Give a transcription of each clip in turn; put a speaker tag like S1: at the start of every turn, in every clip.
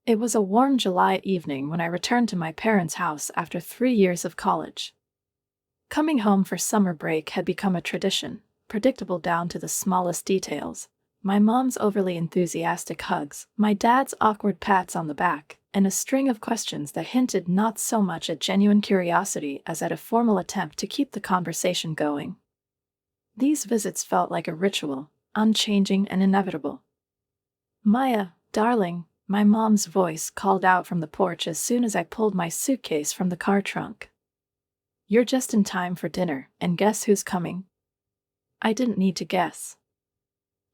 S1: It was a warm July evening when I returned to my parents' house after 3 years of college. Coming home for summer break had become a tradition, predictable down to the smallest details. My mom's overly enthusiastic hugs, my dad's awkward pats on the back, and a string of questions that hinted not so much at genuine curiosity as at a formal attempt to keep the conversation going. These visits felt like a ritual, unchanging and inevitable. "Maya, darling," my mom's voice called out from the porch as soon as I pulled my suitcase from the car trunk. "You're just in time for dinner, and guess who's coming?" I didn't need to guess.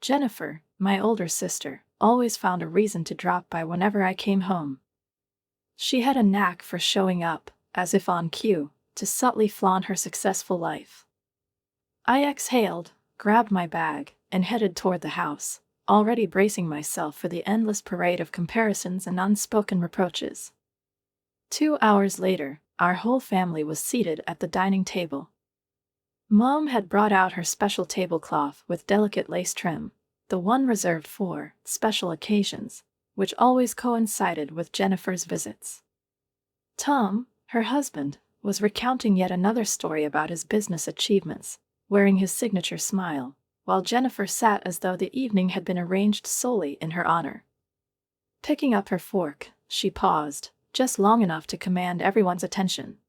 S1: Jennifer, my older sister, always found a reason to drop by whenever I came home. She had a knack for showing up, as if on cue, to subtly flaunt her successful life. I exhaled, grabbed my bag, and headed toward the house, already bracing myself for the endless parade of comparisons and unspoken reproaches. 2 hours later, our whole family was seated at the dining table. Mom had brought out her special tablecloth with delicate lace trim, the one reserved for special occasions, which always coincided with Jennifer's visits. Tom, her husband, was recounting yet another story about his business achievements, wearing his signature smile, while Jennifer sat as though the evening had been arranged solely in her honor. Picking up her fork, she paused, just long enough to command everyone's attention.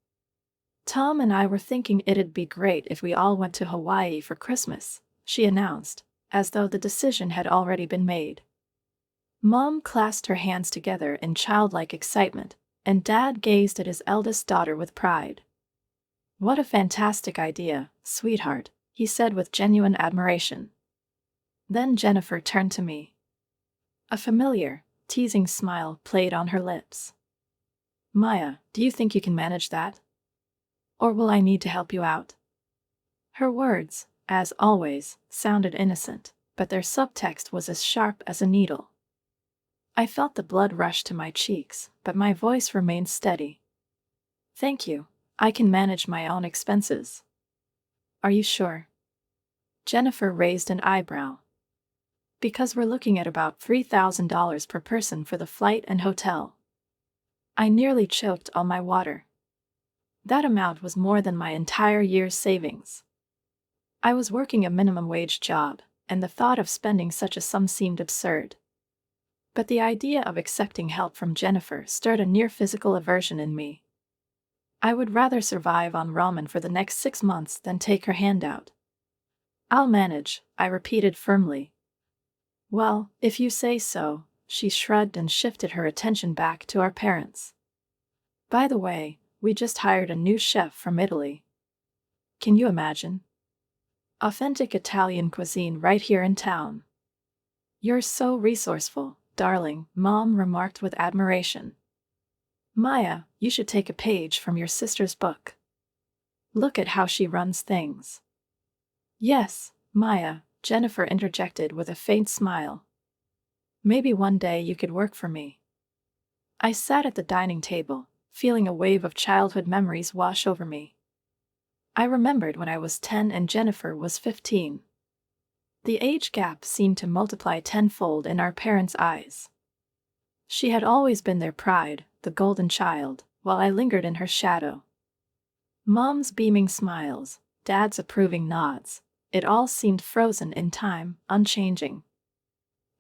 S1: "Tom and I were thinking it'd be great if we all went to Hawaii for Christmas," she announced, as though the decision had already been made. Mom clasped her hands together in childlike excitement, and Dad gazed at his eldest daughter with pride. "What a fantastic idea, sweetheart," he said with genuine admiration. Then Jennifer turned to me. A familiar, teasing smile played on her lips. "Maya, do you think you can manage that? Or will I need to help you out?" Her words, as always, sounded innocent, but their subtext was as sharp as a needle. I felt the blood rush to my cheeks, but my voice remained steady. "Thank you. I can manage my own expenses." "Are you sure?" Jennifer raised an eyebrow. "Because we're looking at about $3,000 per person for the flight and hotel." I nearly choked on my water. That amount was more than my entire year's savings. I was working a minimum wage job, and the thought of spending such a sum seemed absurd. But the idea of accepting help from Jennifer stirred a near-physical aversion in me. I would rather survive on ramen for the next 6 months than take her hand out. "I'll manage," I repeated firmly. "Well, if you say so," she shrugged and shifted her attention back to our parents. "By the way, we just hired a new chef from Italy. Can you imagine? Authentic Italian cuisine right here in town." "You're so resourceful, darling," Mom remarked with admiration. "Maya, you should take a page from your sister's book. Look at how she runs things." "Yes, Maya," Jennifer interjected with a faint smile. "Maybe one day you could work for me." I sat at the dining table, feeling a wave of childhood memories wash over me. I remembered when I was 10 and Jennifer was 15. The age gap seemed to multiply tenfold in our parents' eyes. She had always been their pride, the golden child, while I lingered in her shadow. Mom's beaming smiles, Dad's approving nods, it all seemed frozen in time, unchanging.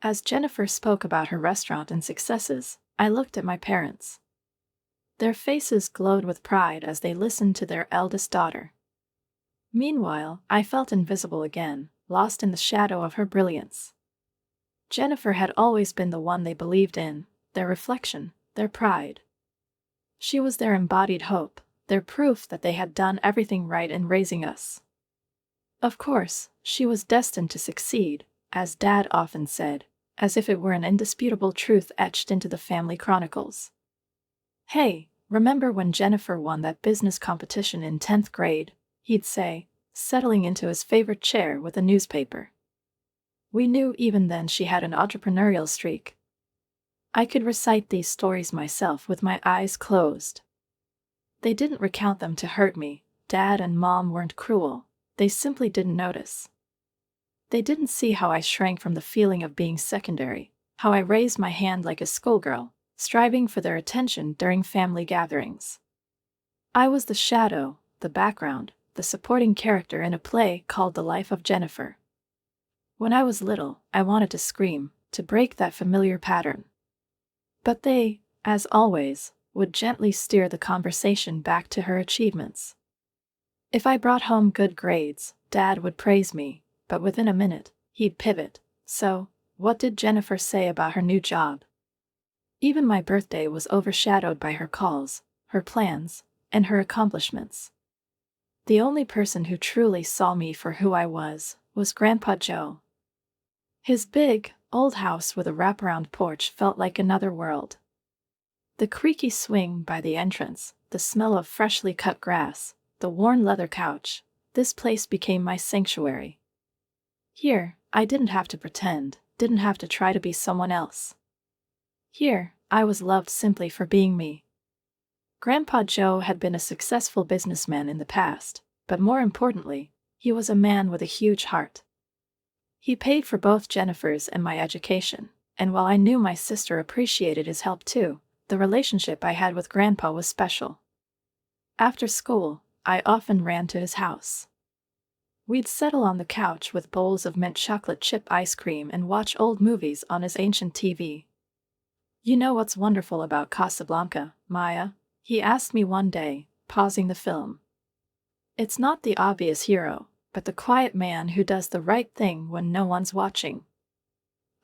S1: As Jennifer spoke about her restaurant and successes, I looked at my parents. Their faces glowed with pride as they listened to their eldest daughter. Meanwhile, I felt invisible again, lost in the shadow of her brilliance. Jennifer had always been the one they believed in, their reflection, their pride. She was their embodied hope, their proof that they had done everything right in raising us. Of course, she was destined to succeed, as Dad often said, as if it were an indisputable truth etched into the family chronicles. "Hey, remember when Jennifer won that business competition in 10th grade?" he'd say, settling into his favorite chair with a newspaper. We knew even then she had an entrepreneurial streak. I could recite these stories myself with my eyes closed. They didn't recount them to hurt me. Dad and Mom weren't cruel. They simply didn't notice. They didn't see how I shrank from the feeling of being secondary, how I raised my hand like a schoolgirl, striving for their attention during family gatherings. I was the shadow, the background, the supporting character in a play called The Life of Jennifer. When I was little, I wanted to scream, to break that familiar pattern. But they, as always, would gently steer the conversation back to her achievements. If I brought home good grades, Dad would praise me, but within a minute, he'd pivot. So, what did Jennifer say about her new job? Even my birthday was overshadowed by her calls, her plans, and her accomplishments. The only person who truly saw me for who I was Grandpa Joe. His big, old house with a wraparound porch felt like another world. The creaky swing by the entrance, the smell of freshly cut grass, the worn leather couch, this place became my sanctuary. Here, I didn't have to pretend, didn't have to try to be someone else. Here, I was loved simply for being me. Grandpa Joe had been a successful businessman in the past, but more importantly, he was a man with a huge heart. He paid for both Jennifer's and my education, and while I knew my sister appreciated his help too, the relationship I had with Grandpa was special. After school, I often ran to his house. We'd settle on the couch with bowls of mint chocolate chip ice cream and watch old movies on his ancient TV. "You know what's wonderful about Casablanca, Maya?" he asked me one day, pausing the film. "It's not the obvious hero, but the quiet man who does the right thing when no one's watching."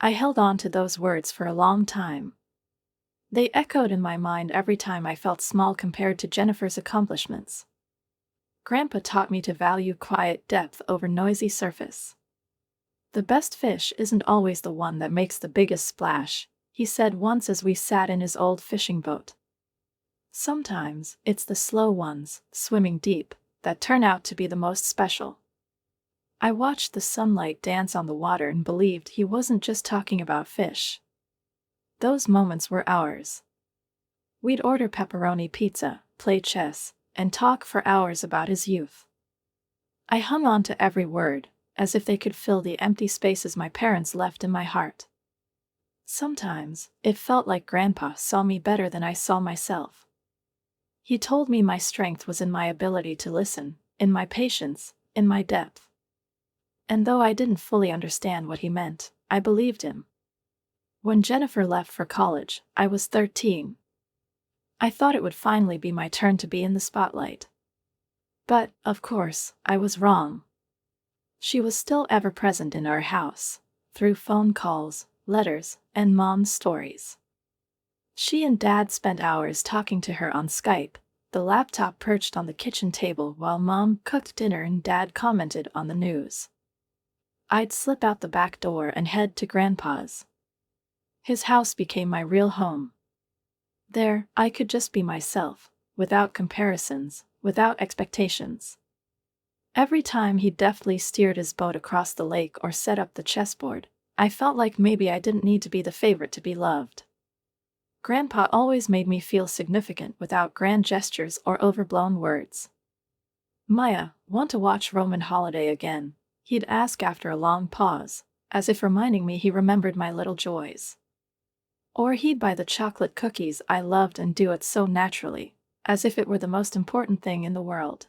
S1: I held on to those words for a long time. They echoed in my mind every time I felt small compared to Jennifer's accomplishments. Grandpa taught me to value quiet depth over noisy surface. "The best fish isn't always the one that makes the biggest splash," he said once as we sat in his old fishing boat. "Sometimes it's the slow ones, swimming deep, that turn out to be the most special." I watched the sunlight dance on the water and believed he wasn't just talking about fish. Those moments were ours. We'd order pepperoni pizza, play chess, and talk for hours about his youth. I hung on to every word, as if they could fill the empty spaces my parents left in my heart. Sometimes, it felt like Grandpa saw me better than I saw myself. He told me my strength was in my ability to listen, in my patience, in my depth. And though I didn't fully understand what he meant, I believed him. When Jennifer left for college, I was 13. I thought it would finally be my turn to be in the spotlight. But, of course, I was wrong. She was still ever present in our house, through phone calls, letters, and Mom's stories. She and Dad spent hours talking to her on Skype, the laptop perched on the kitchen table while Mom cooked dinner and Dad commented on the news. I'd slip out the back door and head to Grandpa's. His house became my real home. There, I could just be myself, without comparisons, without expectations. Every time he deftly steered his boat across the lake or set up the chessboard, I felt like maybe I didn't need to be the favorite to be loved. Grandpa always made me feel significant without grand gestures or overblown words. "Maya, want to watch Roman Holiday again?" he'd ask after a long pause, as if reminding me he remembered my little joys. Or he'd buy the chocolate cookies I loved and do it so naturally, as if it were the most important thing in the world.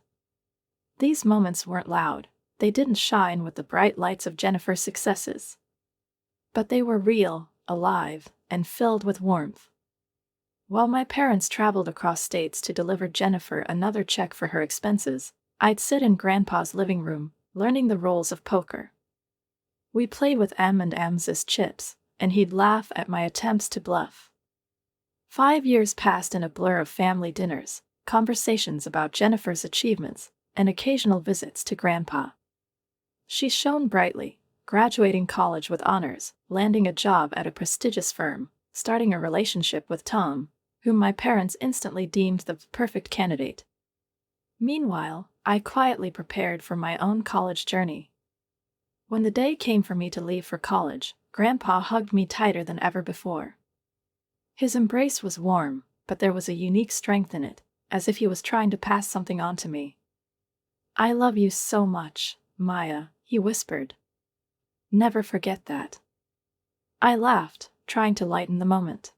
S1: These moments weren't loud, they didn't shine with the bright lights of Jennifer's successes. But they were real, alive, and filled with warmth. While my parents traveled across states to deliver Jennifer another check for her expenses, I'd sit in Grandpa's living room, learning the rules of poker. We played with M&Ms as chips, and he'd laugh at my attempts to bluff. 5 years passed in a blur of family dinners, conversations about Jennifer's achievements, and occasional visits to Grandpa. She shone brightly, graduating college with honors, landing a job at a prestigious firm, starting a relationship with Tom, whom my parents instantly deemed the perfect candidate. Meanwhile, I quietly prepared for my own college journey. When the day came for me to leave for college, Grandpa hugged me tighter than ever before. His embrace was warm, but there was a unique strength in it, as if he was trying to pass something on to me. "I love you so much, Maya," he whispered. "Never forget that." I laughed, trying to lighten the moment.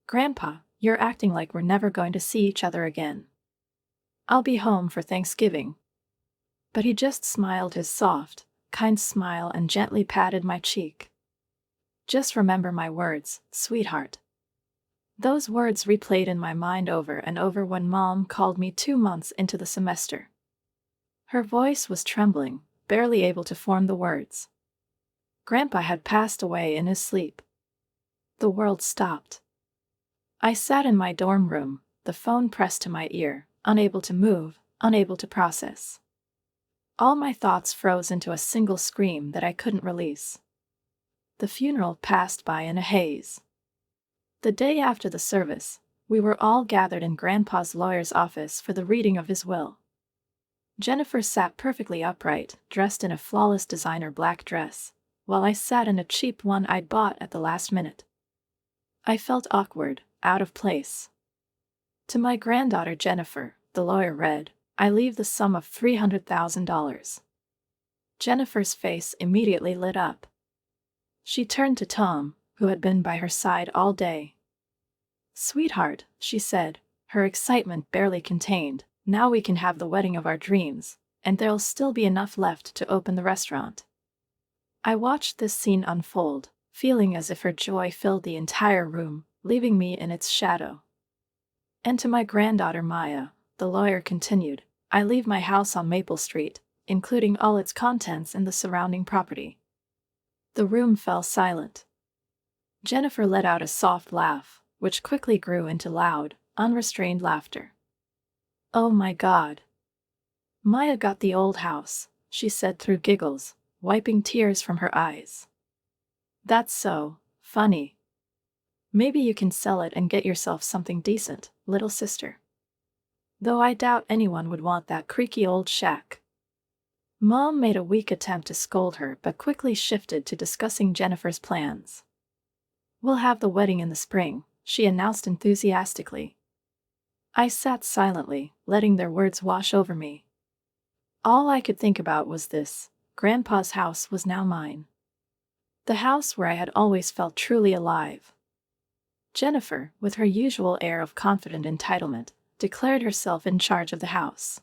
S1: Grandpa, you're acting like we're never going to see each other again. I'll be home for Thanksgiving. But he just smiled his soft, kind smile and gently patted my cheek. Just remember my words, sweetheart. Those words replayed in my mind over and over when Mom called me 2 months into the semester. Her voice was trembling, barely able to form the words. Grandpa had passed away in his sleep. The world stopped. I sat in my dorm room, the phone pressed to my ear, unable to move, unable to process. All my thoughts froze into a single scream that I couldn't release. The funeral passed by in a haze. The day after the service, we were all gathered in Grandpa's lawyer's office for the reading of his will. Jennifer sat perfectly upright, dressed in a flawless designer black dress, while I sat in a cheap one I'd bought at the last minute. I felt awkward, out of place. To my granddaughter Jennifer, the lawyer read, I leave the sum of $300,000. Jennifer's face immediately lit up. She turned to Tom, who had been by her side all day. Sweetheart, she said, her excitement barely contained, now we can have the wedding of our dreams, and there'll still be enough left to open the restaurant. I watched this scene unfold, feeling as if her joy filled the entire room, leaving me in its shadow. And to my granddaughter Maya, the lawyer continued, I leave my house on Maple Street, including all its contents and the surrounding property. The room fell silent. Jennifer let out a soft laugh, which quickly grew into loud, unrestrained laughter. Oh my God. Maya got the old house, she said through giggles, wiping tears from her eyes. That's so funny. Maybe you can sell it and get yourself something decent, little sister. Though I doubt anyone would want that creaky old shack. Mom made a weak attempt to scold her but quickly shifted to discussing Jennifer's plans. We'll have the wedding in the spring, she announced enthusiastically. I sat silently, letting their words wash over me. All I could think about was this: Grandpa's house was now mine. The house where I had always felt truly alive. Jennifer, with her usual air of confident entitlement, declared herself in charge of the house.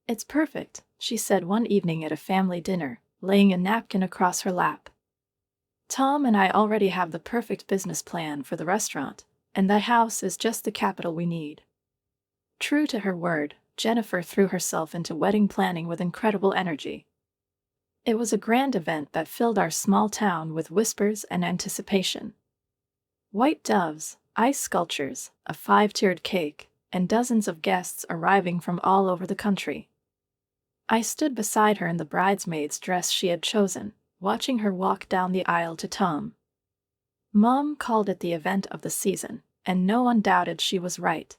S1: It's perfect, she said one evening at a family dinner, laying a napkin across her lap. Tom and I already have the perfect business plan for the restaurant, and that house is just the capital we need. True to her word, Jennifer threw herself into wedding planning with incredible energy. It was a grand event that filled our small town with whispers and anticipation. White doves, ice sculptures, a 5-tiered cake, and dozens of guests arriving from all over the country. I stood beside her in the bridesmaid's dress she had chosen, watching her walk down the aisle to Tom. Mom called it the event of the season, and no one doubted she was right.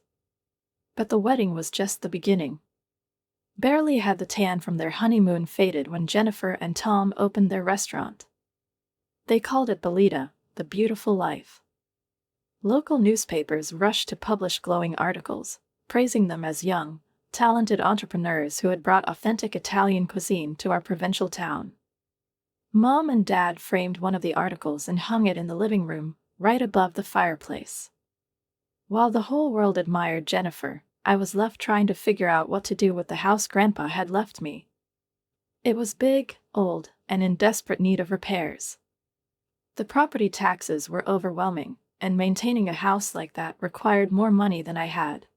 S1: But the wedding was just the beginning. Barely had the tan from their honeymoon faded when Jennifer and Tom opened their restaurant. They called it Belita, the beautiful life. Local newspapers rushed to publish glowing articles, praising them as young, talented entrepreneurs who had brought authentic Italian cuisine to our provincial town. Mom and Dad framed one of the articles and hung it in the living room, right above the fireplace. While the whole world admired Jennifer, I was left trying to figure out what to do with the house Grandpa had left me. It was big, old, and in desperate need of repairs. The property taxes were overwhelming, and maintaining a house like that required more money than I had.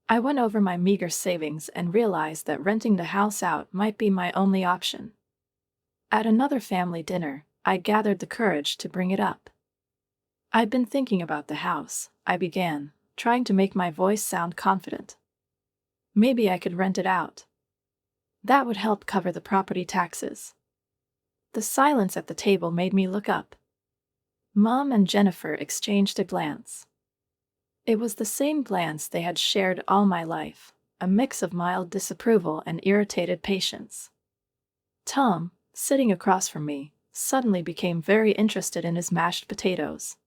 S1: I went over my meager savings and realized that renting the house out might be my only option. At another family dinner, I gathered the courage to bring it up. I'd been thinking about the house, I began, trying to make my voice sound confident. Maybe I could rent it out. That would help cover the property taxes. The silence at the table made me look up. Mom and Jennifer exchanged a glance. It was the same glance they had shared all my life, a mix of mild disapproval and irritated patience. Tom, sitting across from me, suddenly became very interested in his mashed potatoes.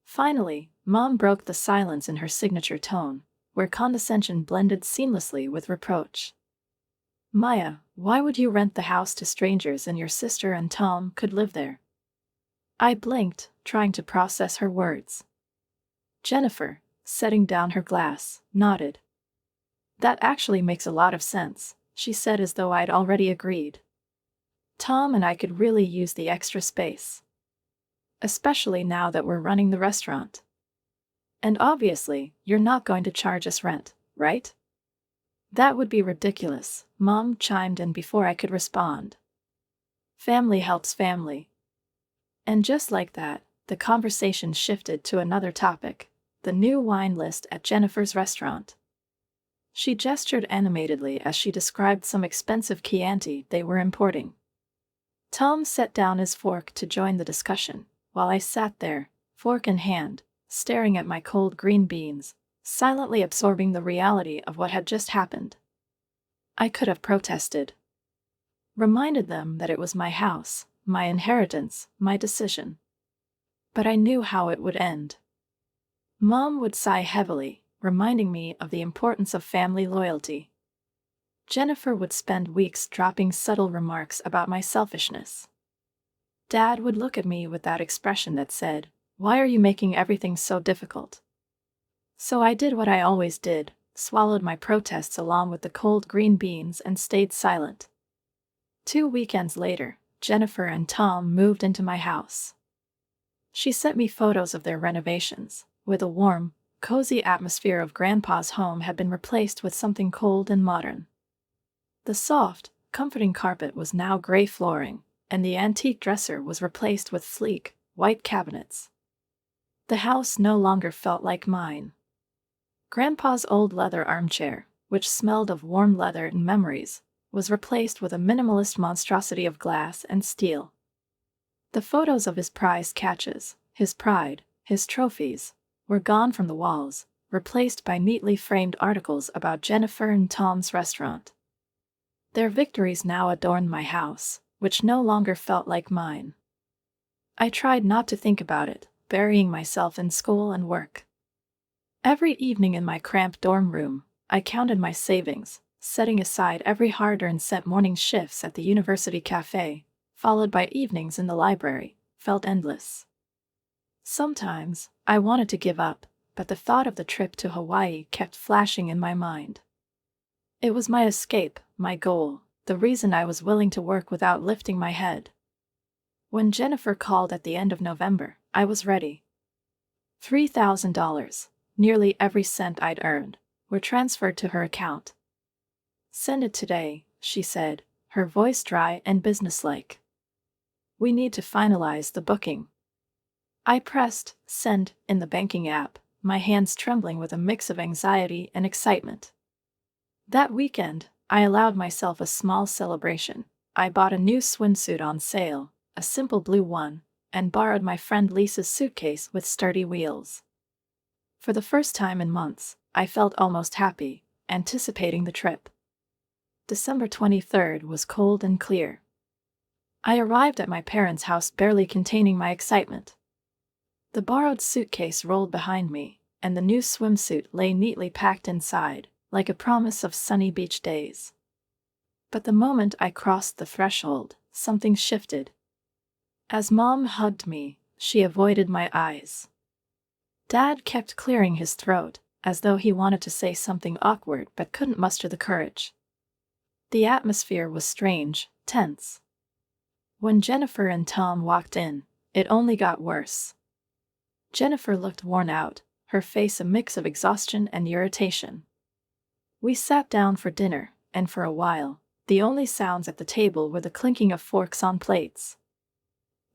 S1: Finally, Mom broke the silence in her signature tone, where condescension blended seamlessly with reproach. Maya, why would you rent the house to strangers and your sister and Tom could live there? I blinked, trying to process her words. Jennifer, setting down her glass, nodded. That actually makes a lot of sense, she said as though I'd already agreed. Tom and I could really use the extra space. Especially now that we're running the restaurant. And obviously, you're not going to charge us rent, right? That would be ridiculous, Mom chimed in before I could respond. Family helps family. And just like that, the conversation shifted to another topic, the new wine list at Jennifer's restaurant. She gestured animatedly as she described some expensive Chianti they were importing. Tom set down his fork to join the discussion, while I sat there, fork in hand, staring at my cold green beans, silently absorbing the reality of what had just happened. I could have protested. Reminded them that it was my house, my inheritance, my decision. But I knew how it would end. Mom would sigh heavily, reminding me of the importance of family loyalty. Jennifer would spend weeks dropping subtle remarks about my selfishness. Dad would look at me with that expression that said, "Why are you making everything so difficult?" So I did what I always did, swallowed my protests along with the cold green beans and stayed silent. 2 weekends later, Jennifer and Tom moved into my house. She sent me photos of their renovations, with a warm, cozy atmosphere of Grandpa's home had been replaced with something cold and modern. The soft, comforting carpet was now gray flooring, and the antique dresser was replaced with sleek, white cabinets. The house no longer felt like mine. Grandpa's old leather armchair, which smelled of warm leather and memories, was replaced with a minimalist monstrosity of glass and steel. The photos of his prized catches, his pride, his trophies, were gone from the walls, replaced by neatly framed articles about Jennifer and Tom's restaurant. Their victories now adorned my house, which no longer felt like mine. I tried not to think about it, burying myself in school and work. Every evening in my cramped dorm room, I counted my savings, setting aside every hard-earned cent. Morning shifts at the university cafe, followed by evenings in the library, felt endless. Sometimes, I wanted to give up, but the thought of the trip to Hawaii kept flashing in my mind. It was my escape, my goal, the reason I was willing to work without lifting my head. When Jennifer called at the end of November, I was ready. $3,000, nearly every cent I'd earned, were transferred to her account. "Send it today," she said, her voice dry and businesslike. "We need to finalize the booking." I pressed send in the banking app, my hands trembling with a mix of anxiety and excitement. That weekend, I allowed myself a small celebration. I bought a new swimsuit on sale, a simple blue one, and borrowed my friend Lisa's suitcase with sturdy wheels. For the first time in months, I felt almost happy, anticipating the trip. December 23rd was cold and clear. I arrived at my parents' house barely containing my excitement. The borrowed suitcase rolled behind me, and the new swimsuit lay neatly packed inside, like a promise of sunny beach days. But the moment I crossed the threshold, something shifted. As Mom hugged me, she avoided my eyes. Dad kept clearing his throat, as though he wanted to say something awkward but couldn't muster the courage. The atmosphere was strange, tense. When Jennifer and Tom walked in, it only got worse. Jennifer looked worn out, her face a mix of exhaustion and irritation. We sat down for dinner, and for a while, the only sounds at the table were the clinking of forks on plates.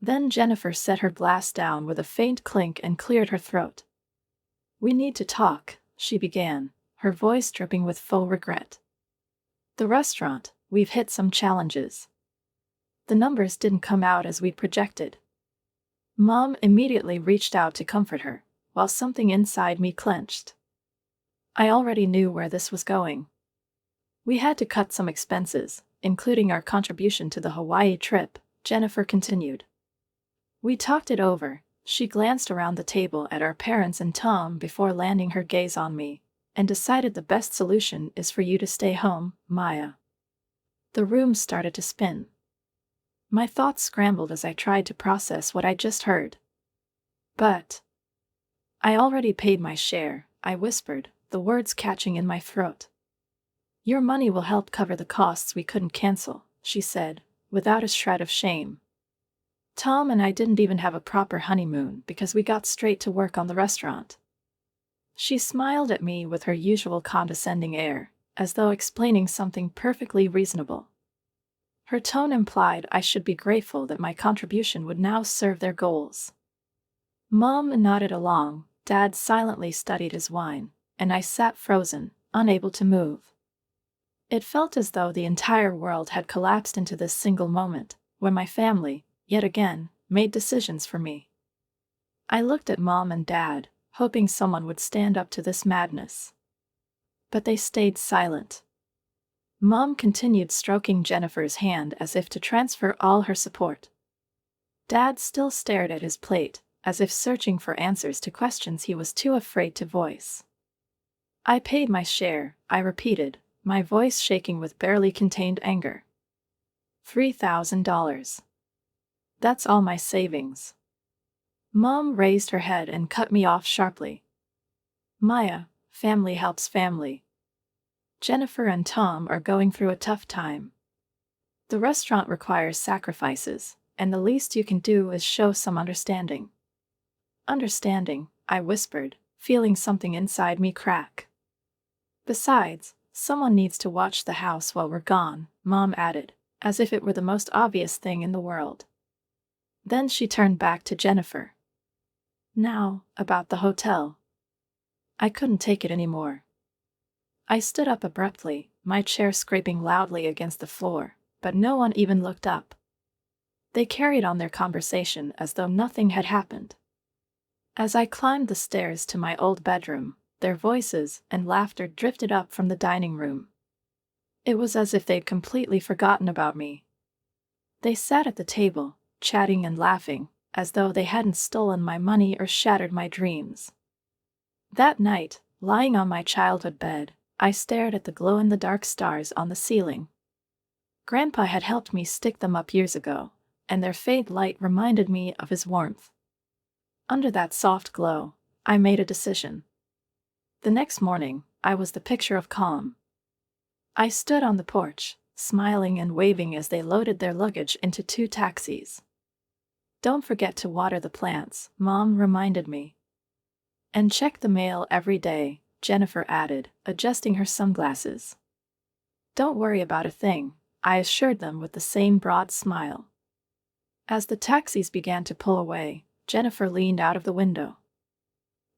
S1: Then Jennifer set her glass down with a faint clink and cleared her throat. "We need to talk," she began, her voice dripping with faux regret. "The restaurant, we've hit some challenges. The numbers didn't come out as we'd projected." Mom immediately reached out to comfort her, while something inside me clenched. I already knew where this was going. "We had to cut some expenses, including our contribution to the Hawaii trip," Jennifer continued. "We talked it over." She glanced around the table at our parents and Tom before landing her gaze on me, "and decided the best solution is for you to stay home, Maya." The room started to spin. My thoughts scrambled as I tried to process what I just heard. But I already paid my share, I whispered, the words catching in my throat. Your money will help cover the costs we couldn't cancel, she said, without a shred of shame. Tom and I didn't even have a proper honeymoon because we got straight to work on the restaurant. She smiled at me with her usual condescending air, as though explaining something perfectly reasonable. Her tone implied I should be grateful that my contribution would now serve their goals. Mom nodded along, Dad silently studied his wine, and I sat frozen, unable to move. It felt as though the entire world had collapsed into this single moment, when my family, yet again, made decisions for me. I looked at Mom and Dad, hoping someone would stand up to this madness. But they stayed silent. Mom continued stroking Jennifer's hand as if to transfer all her support. Dad still stared at his plate, as if searching for answers to questions he was too afraid to voice. I paid my share, I repeated, my voice shaking with barely contained anger. $3,000. That's all my savings. Mom raised her head and cut me off sharply. Maya, family helps family. Jennifer and Tom are going through a tough time. The restaurant requires sacrifices, and the least you can do is show some understanding. Understanding, I whispered, feeling something inside me crack. Besides, someone needs to watch the house while we're gone, Mom added, as if it were the most obvious thing in the world. Then she turned back to Jennifer. Now, about the hotel. I couldn't take it anymore. I stood up abruptly, my chair scraping loudly against the floor, but no one even looked up. They carried on their conversation as though nothing had happened. As I climbed the stairs to my old bedroom, their voices and laughter drifted up from the dining room. It was as if they'd completely forgotten about me. They sat at the table, chatting and laughing, as though they hadn't stolen my money or shattered my dreams. That night, lying on my childhood bed, I stared at the glow-in-the-dark stars on the ceiling. Grandpa had helped me stick them up years ago, and their faint light reminded me of his warmth. Under that soft glow, I made a decision. The next morning, I was the picture of calm. I stood on the porch, smiling and waving as they loaded their luggage into 2 taxis. Don't forget to water the plants, Mom reminded me. And check the mail every day, Jennifer added, adjusting her sunglasses. Don't worry about a thing, I assured them with the same broad smile. As the taxis began to pull away, Jennifer leaned out of the window.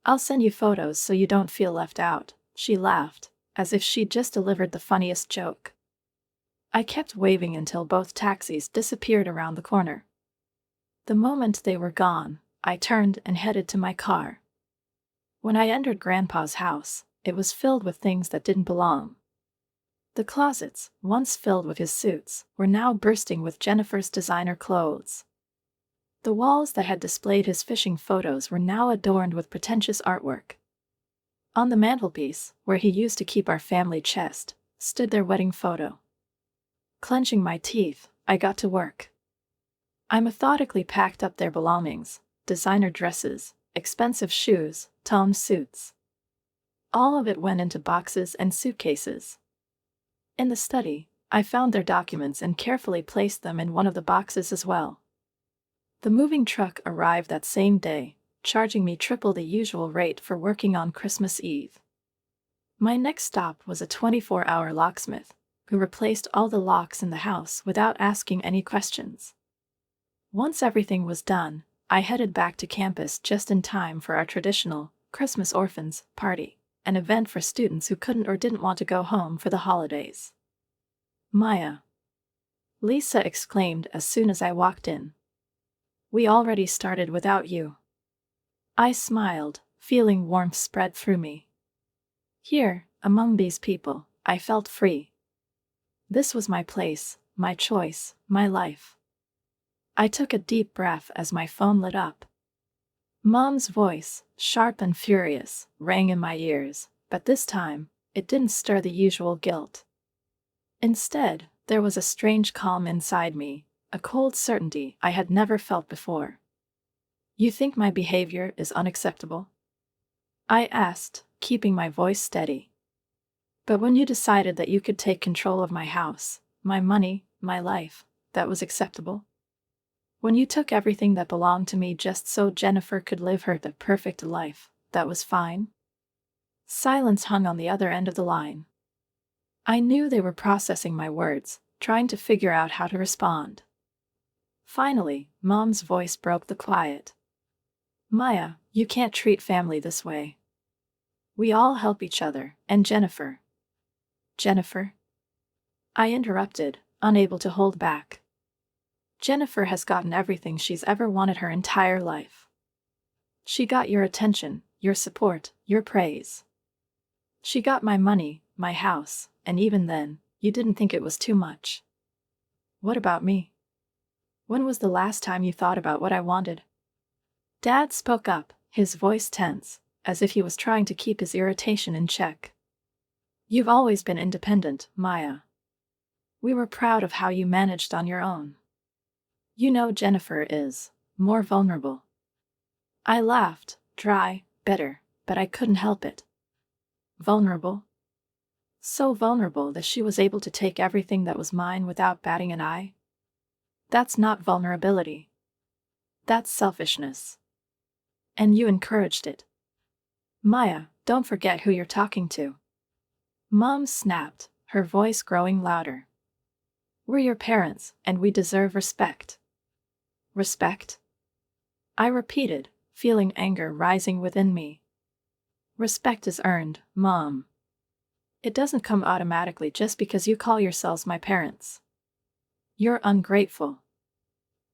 S1: I'll send you photos so you don't feel left out, she laughed, as if she'd just delivered the funniest joke. I kept waving until both taxis disappeared around the corner. The moment they were gone, I turned and headed to my car. When I entered Grandpa's house, it was filled with things that didn't belong. The closets, once filled with his suits, were now bursting with Jennifer's designer clothes. The walls that had displayed his fishing photos were now adorned with pretentious artwork. On the mantelpiece, where he used to keep our family chest, stood their wedding photo. Clenching my teeth, I got to work. I methodically packed up their belongings, designer dresses, expensive shoes, toned suits. All of it went into boxes and suitcases. In the study, I found their documents and carefully placed them in one of the boxes as well. The moving truck arrived that same day, charging me triple the usual rate for working on Christmas Eve. My next stop was a 24-hour locksmith, who replaced all the locks in the house without asking any questions. Once everything was done, I headed back to campus just in time for our traditional Christmas Orphans party, an event for students who couldn't or didn't want to go home for the holidays. Maya, Lisa exclaimed as soon as I walked in. We already started without you. I smiled, feeling warmth spread through me. Here, among these people, I felt free. This was my place, my choice, my life. I took a deep breath as my phone lit up. Mom's voice, sharp and furious, rang in my ears, but this time, it didn't stir the usual guilt. Instead, there was a strange calm inside me, a cold certainty I had never felt before. You think my behavior is unacceptable? I asked, keeping my voice steady. But when you decided that you could take control of my house, my money, my life, that was acceptable? When you took everything that belonged to me just so Jennifer could live the perfect life, that was fine? Silence hung on the other end of the line. I knew they were processing my words, trying to figure out how to respond. Finally, Mom's voice broke the quiet. Maya, you can't treat family this way. We all help each other, and Jennifer. Jennifer? I interrupted, unable to hold back. Jennifer has gotten everything she's ever wanted her entire life. She got your attention, your support, your praise. She got my money, my house, and even then, you didn't think it was too much. What about me? When was the last time you thought about what I wanted? Dad spoke up, his voice tense, as if he was trying to keep his irritation in check. You've always been independent, Maya. We were proud of how you managed on your own. You know Jennifer is more vulnerable. I laughed, dry, bitter, but I couldn't help it. Vulnerable? So vulnerable that she was able to take everything that was mine without batting an eye? That's not vulnerability. That's selfishness. And you encouraged it. Maya, don't forget who you're talking to. Mom snapped, her voice growing louder. We're your parents, and we deserve respect. Respect? I repeated, feeling anger rising within me. Respect is earned, Mom. It doesn't come automatically just because you call yourselves my parents. You're ungrateful.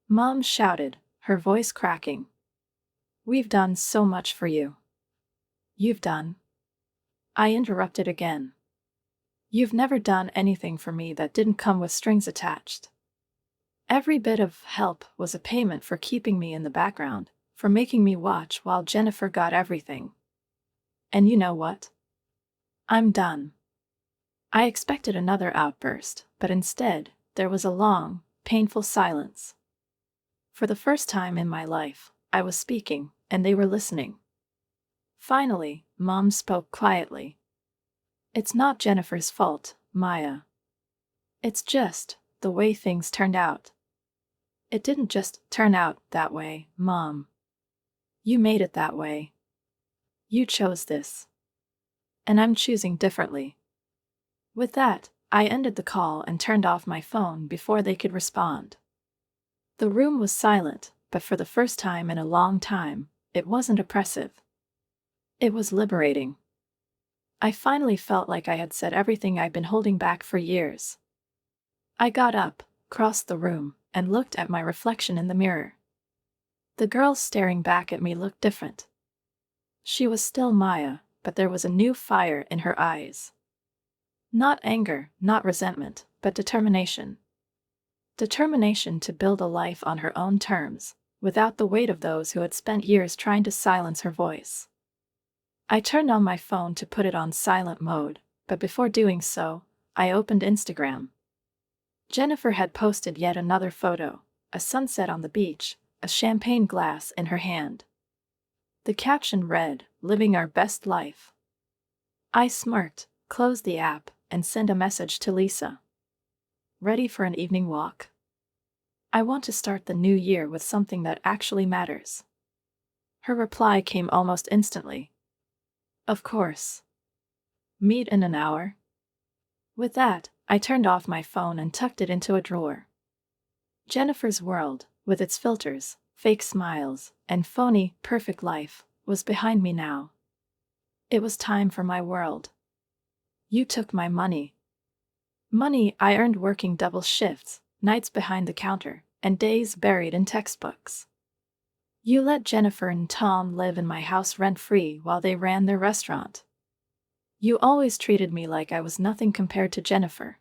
S1: Mom shouted, her voice cracking. We've done so much for you. You've done? I interrupted again. You've never done anything for me that didn't come with strings attached. Every bit of help was a payment for keeping me in the background, for making me watch while Jennifer got everything. And you know what? I'm done. I expected another outburst, but instead, there was a long, painful silence. For the first time in my life, I was speaking, and they were listening. Finally, Mom spoke quietly. It's not Jennifer's fault, Maya. It's just the way things turned out. It didn't just turn out that way, Mom. You made it that way. You chose this. And I'm choosing differently. With that, I ended the call and turned off my phone before they could respond. The room was silent, but for the first time in a long time, it wasn't oppressive. It was liberating. I finally felt like I had said everything I'd been holding back for years. I got up, crossed the room, and looked at my reflection in the mirror. The girl staring back at me looked different. She was still Maya, but there was a new fire in her eyes. Not anger, not resentment, but determination. Determination to build a life on her own terms, without the weight of those who had spent years trying to silence her voice. I turned on my phone to put it on silent mode, but before doing so, I opened Instagram. Jennifer had posted yet another photo, a sunset on the beach, a champagne glass in her hand. The caption read, "Living our best life." I smirked, closed the app, and sent a message to Lisa. Ready for an evening walk? I want to start the new year with something that actually matters. Her reply came almost instantly. Of course. Meet in an hour? With that, I turned off my phone and tucked it into a drawer. Jennifer's world, with its filters, fake smiles, and phony, perfect life, was behind me now. It was time for my world. You took my money. Money I earned working double shifts, nights behind the counter, and days buried in textbooks. You let Jennifer and Tom live in my house rent-free while they ran their restaurant. You always treated me like I was nothing compared to Jennifer.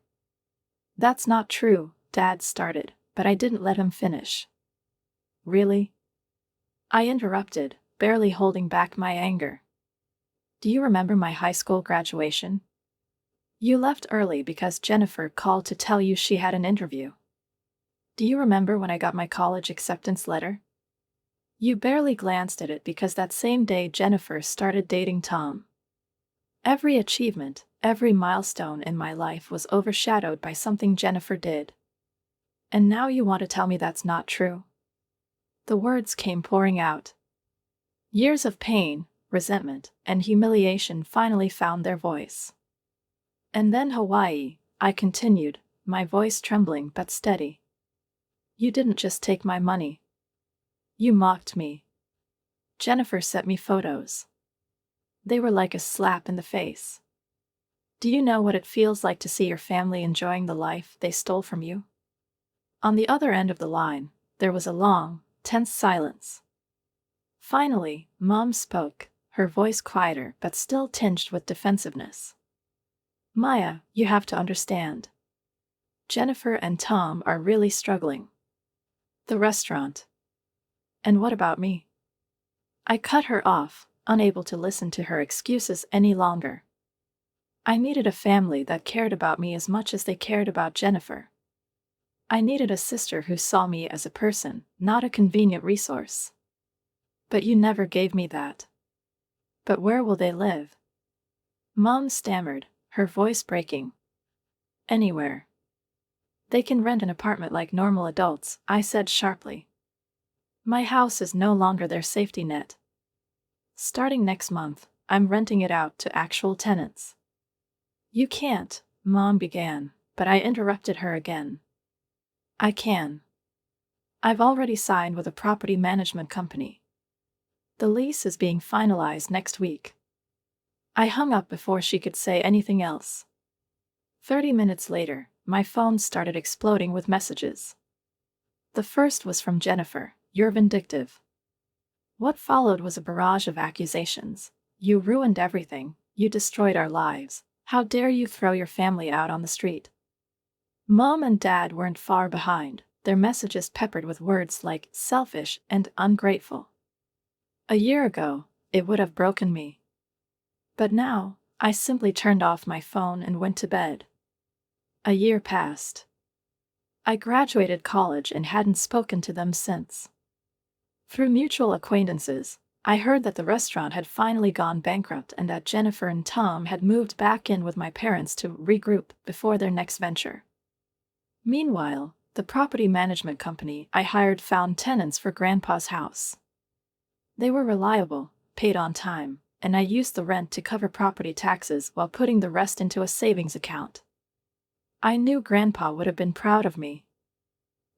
S1: That's not true, Dad started, but I didn't let him finish. Really? I interrupted, barely holding back my anger. Do you remember my high school graduation? You left early because Jennifer called to tell you she had an interview. Do you remember when I got my college acceptance letter? You barely glanced at it because that same day Jennifer started dating Tom. Every achievement, every milestone in my life was overshadowed by something Jennifer did. And now you want to tell me that's not true? The words came pouring out. Years of pain, resentment, and humiliation finally found their voice. And then Hawaii, I continued, my voice trembling but steady. You didn't just take my money. You mocked me. Jennifer sent me photos. They were like a slap in the face. Do you know what it feels like to see your family enjoying the life they stole from you? On the other end of the line, there was a long, tense silence. Finally, Mom spoke, her voice quieter but still tinged with defensiveness. Maya, you have to understand. Jennifer and Tom are really struggling. The restaurant. And what about me? I cut her off, unable to listen to her excuses any longer. I needed a family that cared about me as much as they cared about Jennifer. I needed a sister who saw me as a person, not a convenient resource. But you never gave me that. But where will they live? Mom stammered, her voice breaking. Anywhere. They can rent an apartment like normal adults, I said sharply. My house is no longer their safety net. Starting next month, I'm renting it out to actual tenants. You can't, Mom began, but I interrupted her again. I can. I've already signed with a property management company. The lease is being finalized next week. I hung up before she could say anything else. 30 minutes later, my phone started exploding with messages. The first was from Jennifer. You're vindictive. What followed was a barrage of accusations. You ruined everything. You destroyed our lives. How dare you throw your family out on the street? Mom and Dad weren't far behind, their messages peppered with words like selfish and ungrateful. A year ago, it would have broken me. But now, I simply turned off my phone and went to bed. A year passed. I graduated college and hadn't spoken to them since. Through mutual acquaintances, I heard that the restaurant had finally gone bankrupt and that Jennifer and Tom had moved back in with my parents to regroup before their next venture. Meanwhile, the property management company I hired found tenants for Grandpa's house. They were reliable, paid on time, and I used the rent to cover property taxes while putting the rest into a savings account. I knew Grandpa would have been proud of me.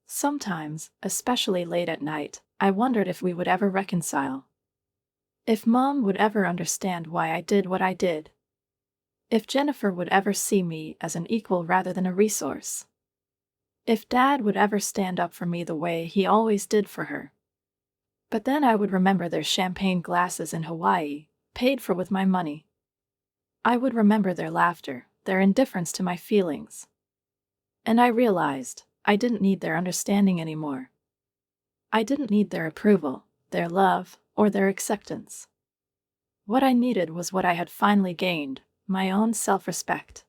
S1: Sometimes, especially late at night, I wondered if we would ever reconcile. If Mom would ever understand why I did what I did. If Jennifer would ever see me as an equal rather than a resource. If Dad would ever stand up for me the way he always did for her. But then I would remember their champagne glasses in Hawaii, paid for with my money. I would remember their laughter, their indifference to my feelings. And I realized I didn't need their understanding anymore. I didn't need their approval, their love, or their acceptance. What I needed was what I had finally gained, my own self-respect.